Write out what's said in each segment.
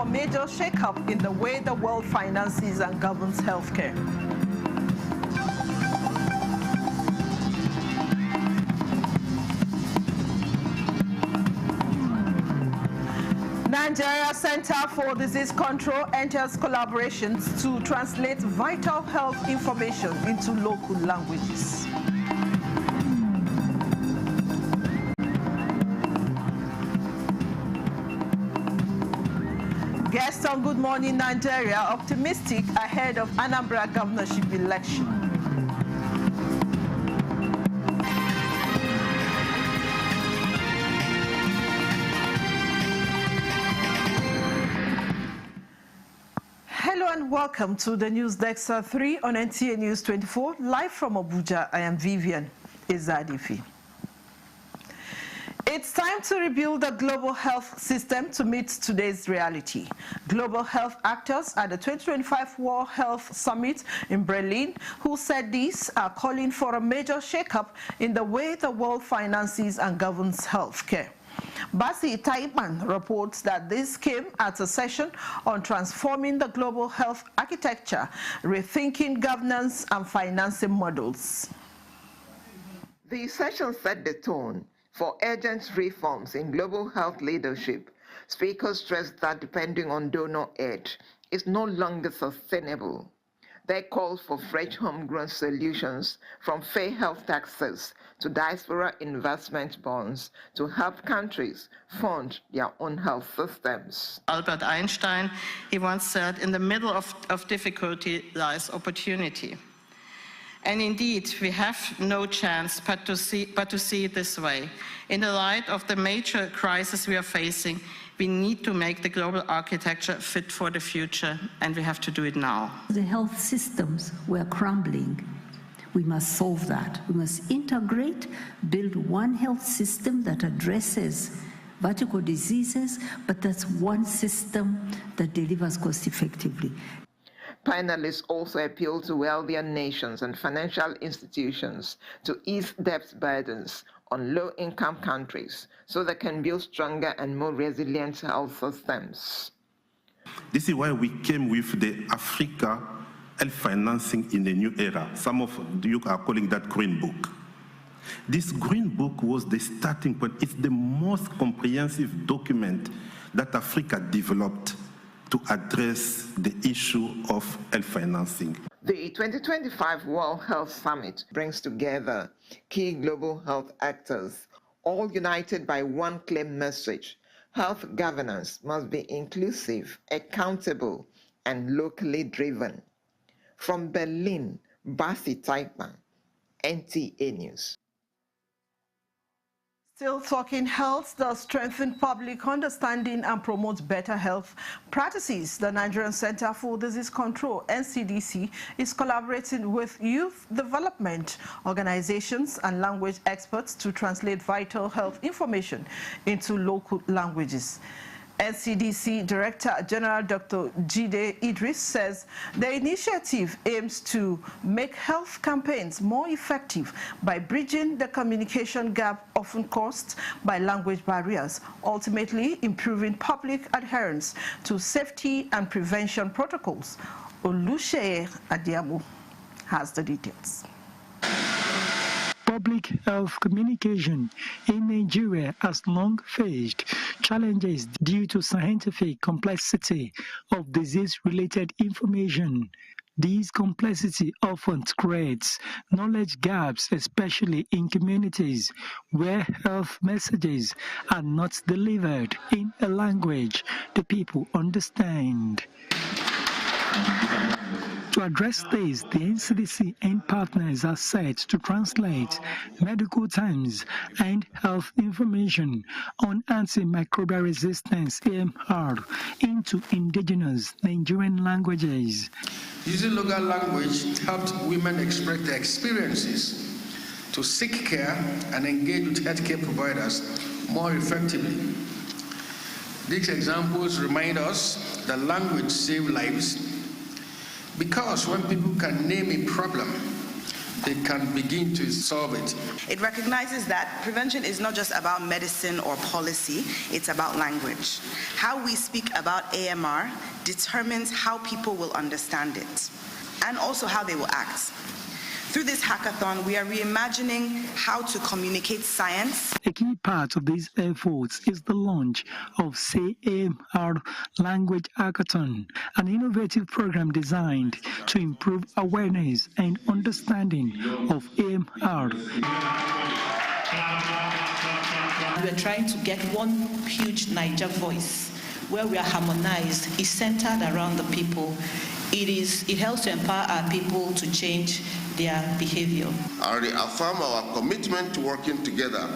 for major shakeup in the way the world finances and governs healthcare. Nigeria Center for Disease Control enters collaborations to translate vital health information into local languages. Guests on Good Morning Nigeria optimistic ahead of Anambra governorship election. Hello and welcome to the News Desk 3 on NTA News24, live from Abuja. I am Vivian Izadifi. It's time to rebuild the global health system to meet today's reality. Global health actors at the 2025 World Health Summit in Berlin, who said this, are calling for a major shakeup in the way the world finances and governs healthcare. Basi Taibman reports that this came at a session on transforming the global health architecture, rethinking governance and financing models. The session set the tone for urgent reforms in global health leadership. Speakers stressed that depending on donor aid is no longer sustainable. They called for fresh homegrown solutions, from fair health taxes to diaspora investment bonds, to help countries fund their own health systems. Albert Einstein, he once said, in the middle of difficulty lies opportunity. And indeed, we have no chance but to see it this way. In the light of the major crisis we are facing, we need to make the global architecture fit for the future, and we have to do it now. The health systems were crumbling. We must solve that. We must integrate, build one health system that addresses vertical diseases, but that's one system that delivers cost effectively. Panelists also appeal to wealthier nations and financial institutions to ease debt burdens on low-income countries so they can build stronger and more resilient health systems. This is why we came with the Africa Health Financing in a New Era. Some of you are calling that Green Book. This Green Book was the starting point. It's the most comprehensive document that Africa developed to address the issue of health financing. The 2025 World Health Summit brings together key global health actors, all united by one clear message: health governance must be inclusive, accountable, and locally driven. From Berlin, Basi Taibman, NTA News. Still talking health, to strengthen public understanding and promote better health practices. The Nigerian Center for Disease Control, NCDC, is collaborating with youth development organizations and language experts to translate vital health information into local languages. NCDC Director General Dr. Jide Idris says the initiative aims to make health campaigns more effective by bridging the communication gap often caused by language barriers, ultimately improving public adherence to safety and prevention protocols. Oluseyi Adiabu has the details. Public health communication in Nigeria has long faced challenges due to scientific complexity of disease-related information. This complexity often creates knowledge gaps, especially in communities where health messages are not delivered in a language the people understand. To address this, the NCDC and partners are set to translate medical terms and health information on antimicrobial resistance (AMR) into indigenous Nigerian languages. Using local language helped women express their experiences to seek care and engage with healthcare providers more effectively. These examples remind us that language saves lives, because when people can name a problem, they can begin to solve it. It recognizes that prevention is not just about medicine or policy, it's about language. How we speak about AMR determines how people will understand it and also how they will act. Through this hackathon, we are reimagining how to communicate science. A key part of these efforts is the launch of Say AMR Language Hackathon, an innovative program designed to improve awareness and understanding of AMR. We are trying to get one huge Niger voice where we are harmonized, is centered around the people. It helps to empower our people to change their behavior. I reaffirm our commitment to working together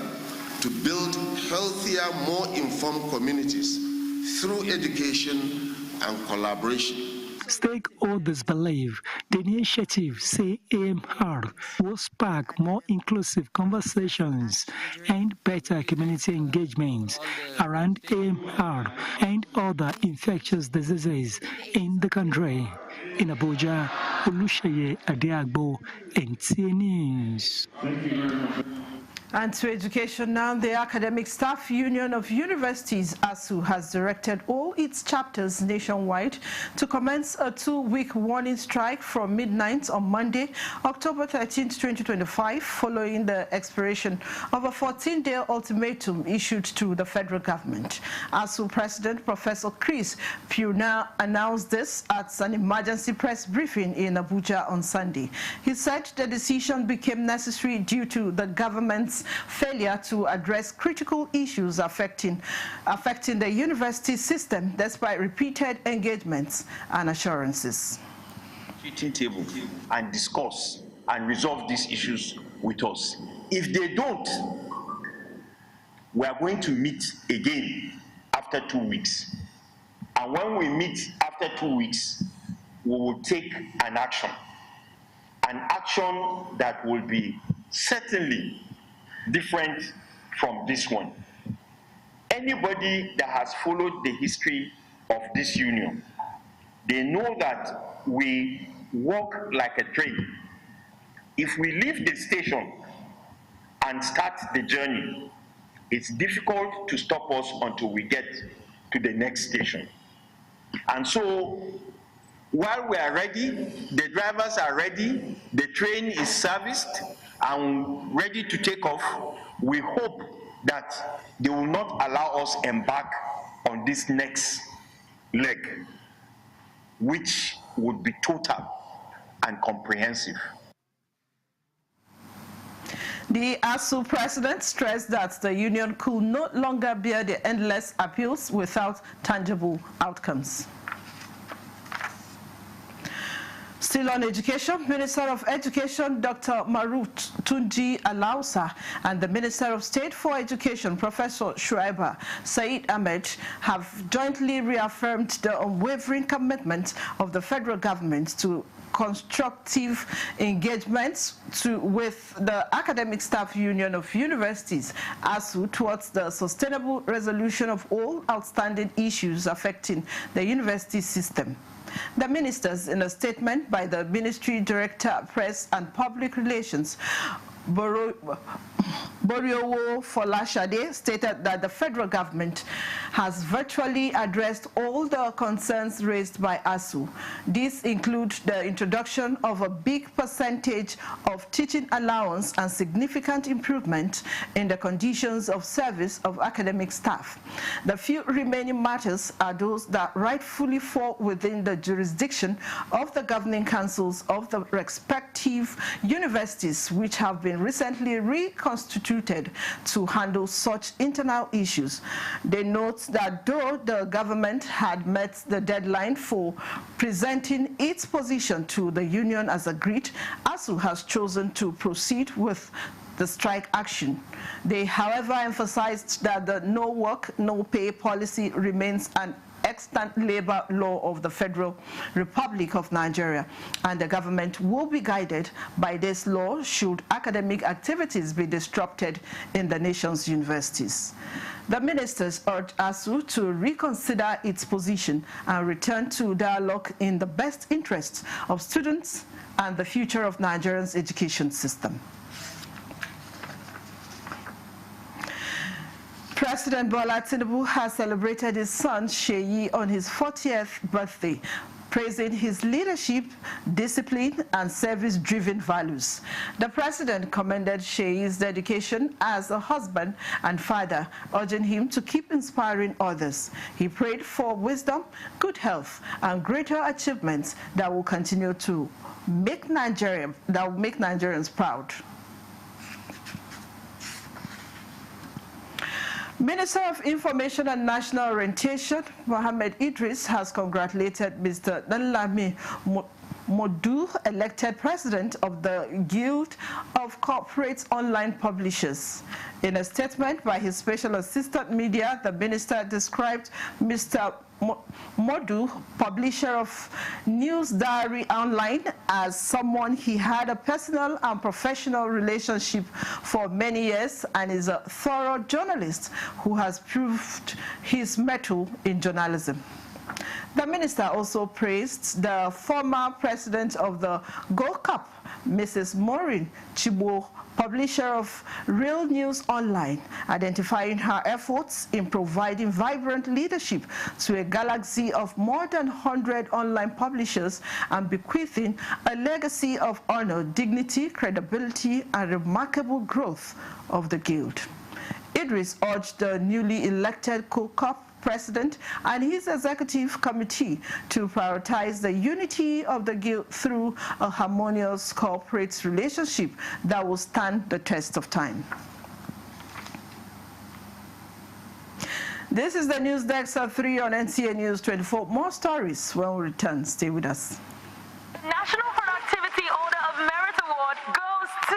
to build healthier, more informed communities through education and collaboration. Stakeholders believe the initiative Say AMR will spark more inclusive conversations and better community engagement around AMR and other infectious diseases in the country. In Abuja, Olusheye Adiagbo, NTA News. And to education now, the Academic Staff Union of Universities, ASU, has directed all its chapters nationwide to commence a 2-week warning strike from midnight on Monday, October 13, 2025, following the expiration of a 14-day ultimatum issued to the federal government. ASU President Professor Chris Puna announced this at an emergency press briefing in Abuja on Sunday. He said the decision became necessary due to the government's failure to address critical issues affecting the university system despite repeated engagements and assurances. Meeting table and discuss and resolve these issues with us. If they don't, we are going to meet again after 2 weeks. And when we meet after 2 weeks, we will take an action that will be certainly different from this one. Anybody that has followed the history of this union, they know that we work like a train. If we leave the station and start the journey, it's difficult to stop us until we get to the next station. And so, while we are ready, the drivers are ready, the train is serviced and ready to take off, we hope that they will not allow us embark on this next leg, which would be total and comprehensive. The ASU president stressed that the union could no longer bear the endless appeals without tangible outcomes. Still on education, Minister of Education Dr. Marut Tunji Alausa and the Minister of State for Education Professor Shuaiba Said Ahmed have jointly reaffirmed the unwavering commitment of the federal government to constructive engagements with the Academic Staff Union of Universities, ASU, towards the sustainable resolution of all outstanding issues affecting the university system. The ministers, in a statement by the Ministry Director, Press and Public Relations, Boriowo Folashade, stated that the federal government has virtually addressed all the concerns raised by ASU. These include the introduction of a big percentage of teaching allowance and significant improvement in the conditions of service of academic staff. The few remaining matters are those that rightfully fall within the jurisdiction of the governing councils of the respective universities, which have been recently reconstituted to handle such internal issues. They note that though the government had met the deadline for presenting its position to the union as agreed, ASU has chosen to proceed with the strike action. They, however, emphasized that the no work, no pay policy remains an extant labor law of the Federal Republic of Nigeria, and the government will be guided by this law should academic activities be disrupted in the nation's universities. The ministers urged ASU to reconsider its position and return to dialogue in the best interests of students and the future of Nigeria's education system. President Bola Tinubu has celebrated his son Sheyi on his 40th birthday, praising his leadership, discipline, and service-driven values. The president commended Sheyi's dedication as a husband and father, urging him to keep inspiring others. He prayed for wisdom, good health, and greater achievements that will continue to make Nigerians proud. Minister of Information and National Orientation, Mohammed Idris, has congratulated Mr. Danlami Modu, elected president of the Guild of Corporate Online Publishers. In a statement by his special assistant media, the minister described Mr. Modu, publisher of News Diary Online, as someone he had a personal and professional relationship for many years and is a thorough journalist who has proved his mettle in journalism. The minister also praised the former president of the Gold Cup, Mrs. Maureen Chibo, publisher of Real News Online, identifying her efforts in providing vibrant leadership to a galaxy of more than 100 online publishers and bequeathing a legacy of honor, dignity, credibility, and remarkable growth of the Guild. Idris urged the newly elected Gold Cup president and his executive committee to prioritize the unity of the Guild through a harmonious corporate relationship that will stand the test of time. This is the News Desk at 3 on NTA News 24. More stories when we return. Stay with us. The National Productivity Order of Merit Award goes to...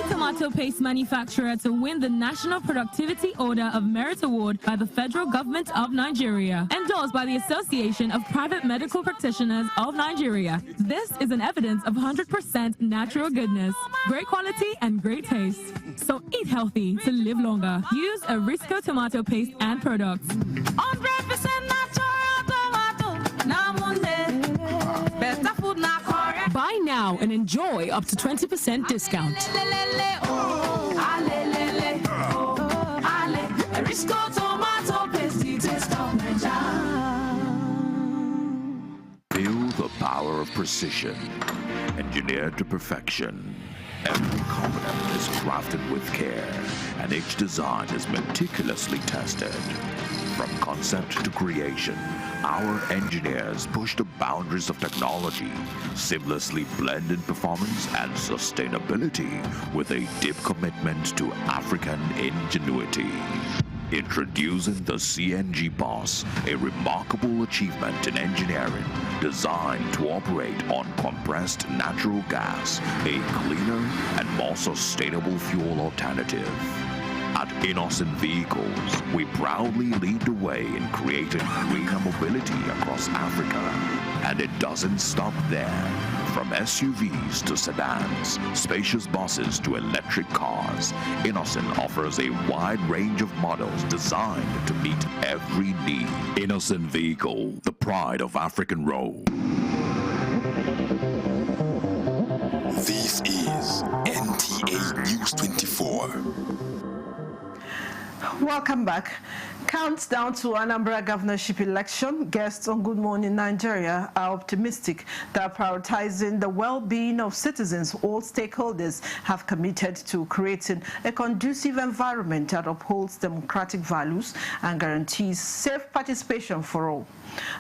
tomato paste manufacturer to win the National Productivity Order of Merit Award by the Federal Government of Nigeria, endorsed by the Association of Private Medical Practitioners of Nigeria. This is an evidence of 100% natural goodness, great quality, and great taste. So eat healthy to live longer. Use Arisco tomato paste and products. 100% natural tomato. Better food now. Buy now and enjoy up to 20% discount. Feel the power of precision, engineered to perfection. Every component is crafted with care, and each design is meticulously tested. From concept to creation, our engineers push the boundaries of technology, seamlessly blending performance and sustainability with a deep commitment to African ingenuity. Introducing the CNG Boss, a remarkable achievement in engineering designed to operate on compressed natural gas, a cleaner and more sustainable fuel alternative. At Innocent Vehicles, we proudly lead the way in creating greener mobility across Africa. And it doesn't stop there. From SUVs to sedans, spacious buses to electric cars, Innocent offers a wide range of models designed to meet every need. Innocent Vehicle, the pride of African road. This is NTA News24. Welcome back. Countdown to Anambra governorship election. Guests on Good Morning Nigeria are optimistic that prioritizing the well-being of citizens, all stakeholders have committed to creating a conducive environment that upholds democratic values and guarantees safe participation for all.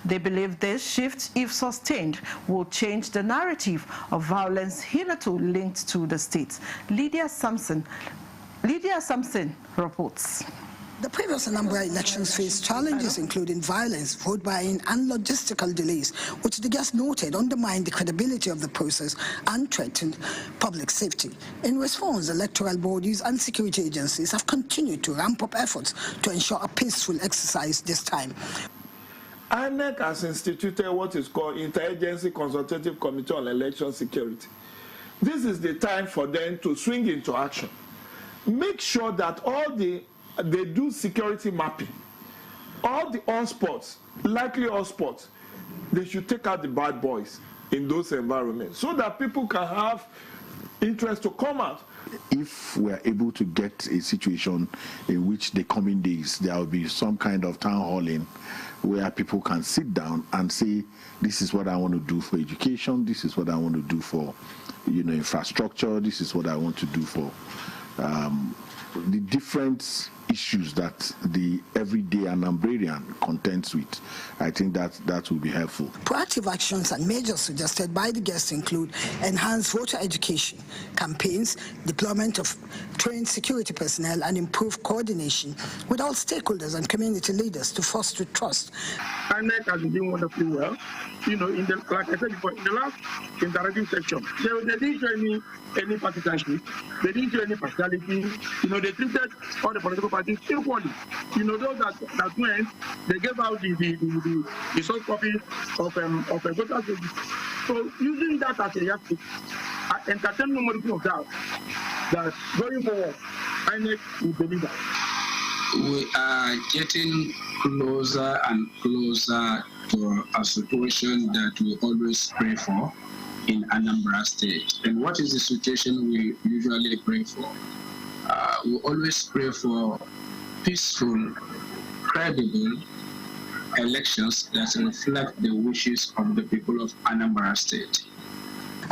They believe this shift, if sustained, will change the narrative of violence hitherto linked to the state. Lydia Sampson reports. The previous Anambra elections faced challenges including violence, vote buying and logistical delays, which the guest noted undermined the credibility of the process and threatened public safety. In response, electoral bodies and security agencies have continued to ramp up efforts to ensure a peaceful exercise this time. INEC has instituted what is called Interagency Consultative Committee on Election Security. This is the time for them to swing into action. Make sure that they do security mapping. All the hotspots, likely hotspots, they should take out the bad boys in those environments so that people can have interest to come out. If we are able to get a situation in which the coming days there will be some kind of town halling where people can sit down and say, this is what I want to do for education, this is what I want to do for infrastructure, this is what I want to do for the different issues that the everyday Anambrarian contends with. I think that will be helpful. Proactive actions and measures suggested by the guests include enhanced voter education, campaigns, deployment of trained security personnel, and improved coordination with all stakeholders and community leaders to foster trust. INEC has been doing wonderfully well. Like I said before, in the last interactive section, they didn't do any partisanship, they didn't do any partiality. They treated all the political parties equally. Those that went, they gave out the soft copy of a voter register. So using that as a yardstick, entertain nobody of doubt that going forward, INEC will deliver. We are getting closer and closer to a situation that we always pray for in Anambra State. And what is the situation we usually pray for? We always pray for peaceful, credible elections that reflect the wishes of the people of Anambra State.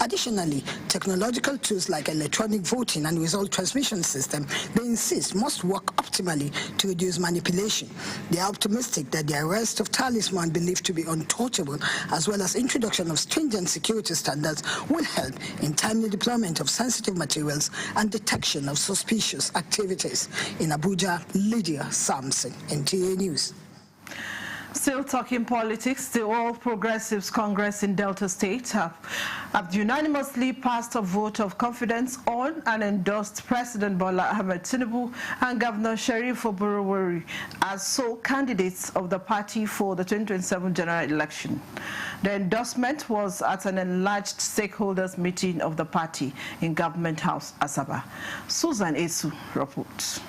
Additionally, technological tools like electronic voting and result transmission system, they insist, must work optimally to reduce manipulation. They are optimistic that the arrest of talisman believed to be untouchable, as well as introduction of stringent security standards, will help in timely deployment of sensitive materials and detection of suspicious activities. In Abuja, Lydia Samson, NTA News. Still talking politics, the All Progressives Congress in Delta State have unanimously passed a vote of confidence on and endorsed President Bola Ahmed Tinubu and Governor Sheriff Oborowori as sole candidates of the party for the 2027 general election. The endorsement was at an enlarged stakeholders meeting of the party in Government House, Asaba. Susan Esu reports.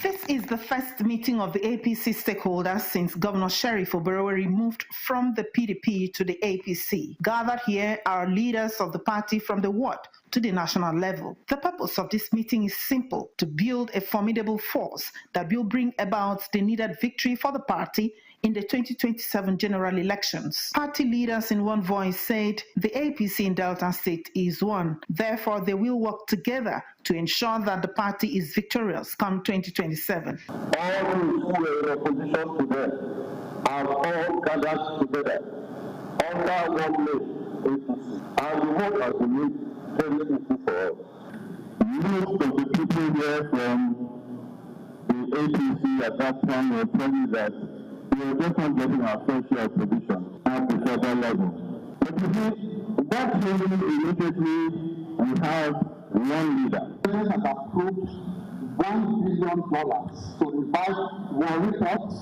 This is the first meeting of the APC stakeholders since Governor Sheriff Oborowori moved from the PDP to the APC. Gathered here are leaders of the party from the ward to the national level. The purpose of this meeting is simple: to build a formidable force that will bring about the needed victory for the party in the 2027 general elections. Party leaders in one voice said the APC in Delta State is one. Therefore, they will work together to ensure that the party is victorious come 2027. All who were in opposition to them have all gathered together under one name, APC. And the vote has been made very easy for us. Most of the people here from the APC at that time were telling that we are just not getting our fair share of position at the federal level. But you see, that changing immediately, we have one leader. The president has approved $1 billion to revive war reports,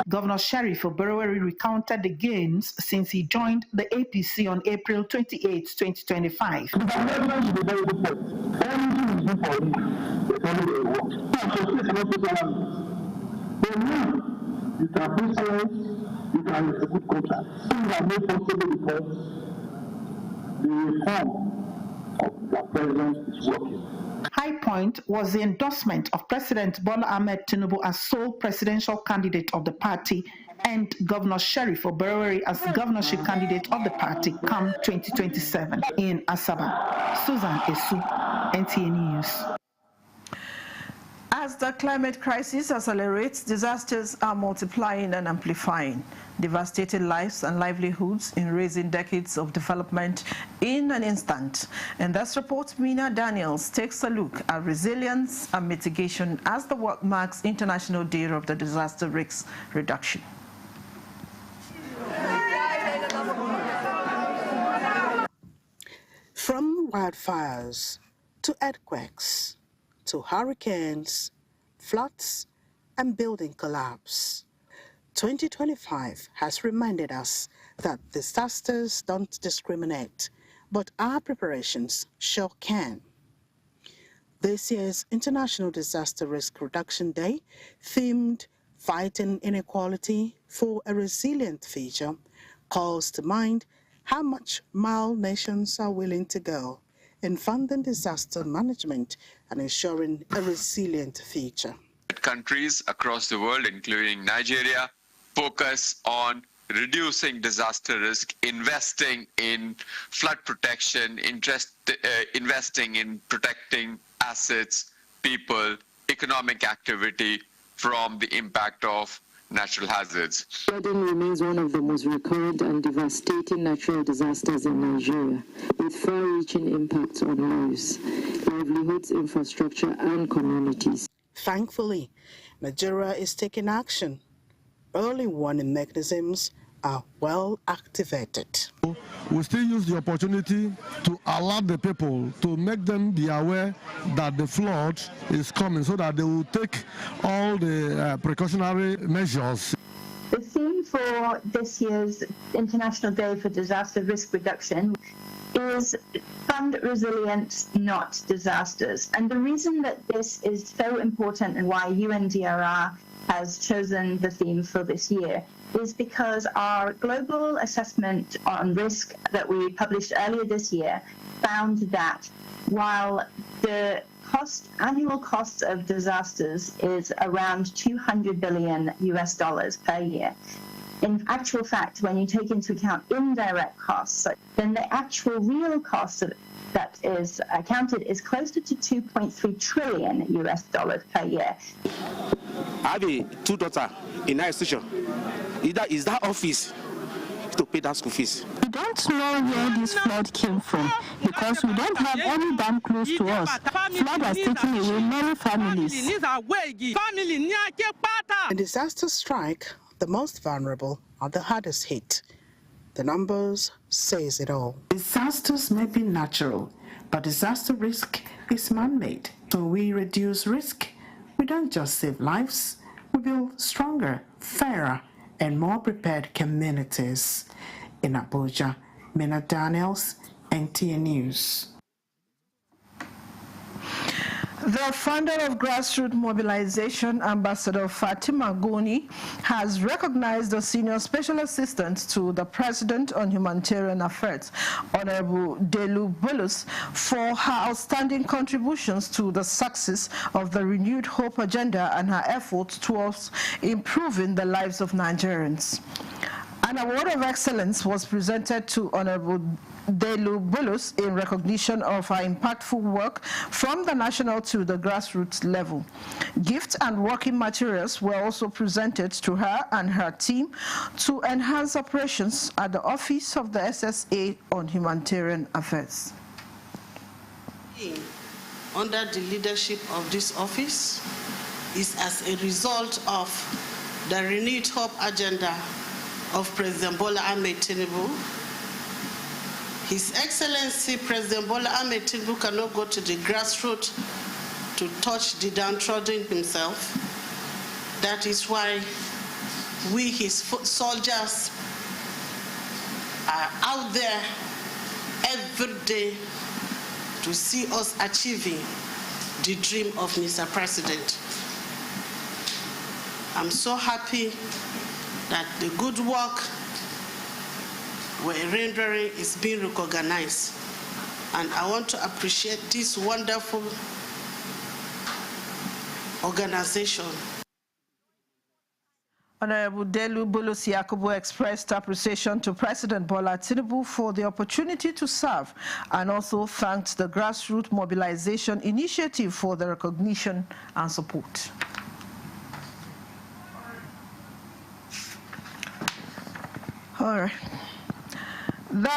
Governor Sheriff Oborowori recounted the gains since he joined the APC on April 28, 2025. You can appreciate, you can execute contracts. Things are made possible because the reform of the president is working. High point was the endorsement of President Bola Ahmed Tinubu as sole presidential candidate of the party and Governor Sheriff Oborowori as governorship candidate of the party come 2027. In Asaba, Susan Esu, NTA News. As the climate crisis accelerates, disasters are multiplying and amplifying, devastating lives and livelihoods in raising decades of development in an instant. In this report, Mina Daniels takes a look at resilience and mitigation as the world marks International Day of the Disaster Risk Reduction. From wildfires to earthquakes to hurricanes, floods, and building collapse, 2025 has reminded us that disasters don't discriminate, but our preparations sure can. This year's International Disaster Risk Reduction Day, themed Fighting Inequality for a Resilient Future, calls to mind how much mile nations are willing to go in funding disaster management and ensuring a resilient future. Countries across the world, including Nigeria, focus on reducing disaster risk, investing in flood protection, investing in protecting assets, people, economic activity from the impact of natural hazards. Flooding remains one of the most recurrent and devastating natural disasters in Nigeria, with far-reaching impacts on lives, livelihoods, infrastructure, and communities. Thankfully, Nigeria is taking action. Early warning mechanisms are well activated. We still use the opportunity to alert the people, to make them be aware that the flood is coming so that they will take all the precautionary measures. The theme for this year's International Day for Disaster Risk Reduction is fund resilience, not disasters. And the reason that this is so important and why UNDRR has chosen the theme for this year is because our global assessment on risk that we published earlier this year found that while the annual cost of disasters is around $200 billion per year, in actual fact, when you take into account indirect costs, then the actual real cost that is accounted is closer to $2.3 trillion per year. I have two daughters in our institution. Is that office to pay that school fees? We don't know where this flood came from because we don't have any dam close to us. Flood has taken away many families. In disaster strike, the most vulnerable are the hardest hit. The numbers says it all. Disasters may be natural, but disaster risk is man-made. So we reduce risk. We don't just save lives, we build stronger, fairer, and more prepared communities. In Abuja, Mina Daniels, NTA News. The founder of Grassroots Mobilization, Ambassador Fatima Goni, has recognized the Senior Special Assistant to the President on Humanitarian Affairs, Honorable Delu Bulus, for her outstanding contributions to the success of the Renewed Hope Agenda and her efforts towards improving the lives of Nigerians. An award of excellence was presented to Honorable Delu Bulus in recognition of her impactful work from the national to the grassroots level. Gifts and working materials were also presented to her and her team to enhance operations at the Office of the SSA on Humanitarian Affairs. Under the leadership of this office is as a result of the Renewed Hope Agenda of President Bola Ahmed Tinubu. His Excellency President Bola Ahmed Tinubu cannot go to the grassroots to touch the downtrodden himself. That is why we, his soldiers, are out there every day to see us achieving the dream of Mr. President. I'm so happy that the good work we're rendering is being recognized. And I want to appreciate this wonderful organization. Honorable Delu Bulus Yakubu expressed appreciation to President Bola Tinubu for the opportunity to serve and also thanked the grassroots mobilization initiative for the recognition and support. All right. The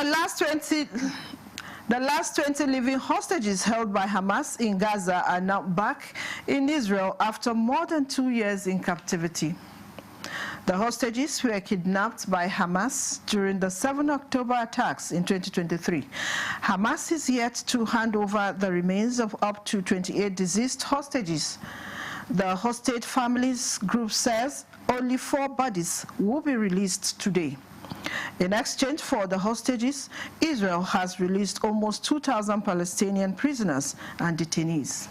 last 20 living hostages held by Hamas in Gaza are now back in Israel after more than 2 years in captivity. The hostages were kidnapped by Hamas during the 7 October attacks in 2023. Hamas is yet to hand over the remains of up to 28 deceased hostages. The hostage families group says only 4 bodies will be released today. In exchange for the hostages, Israel has released almost 2,000 Palestinian prisoners and detainees.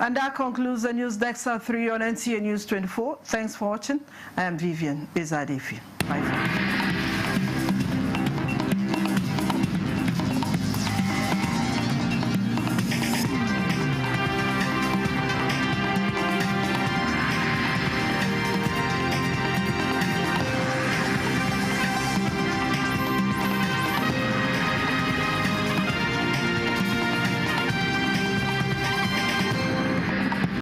And that concludes the News Desk 3 on NTA News 24. Thanks for watching. I am Vivian Bezadefi. Bye.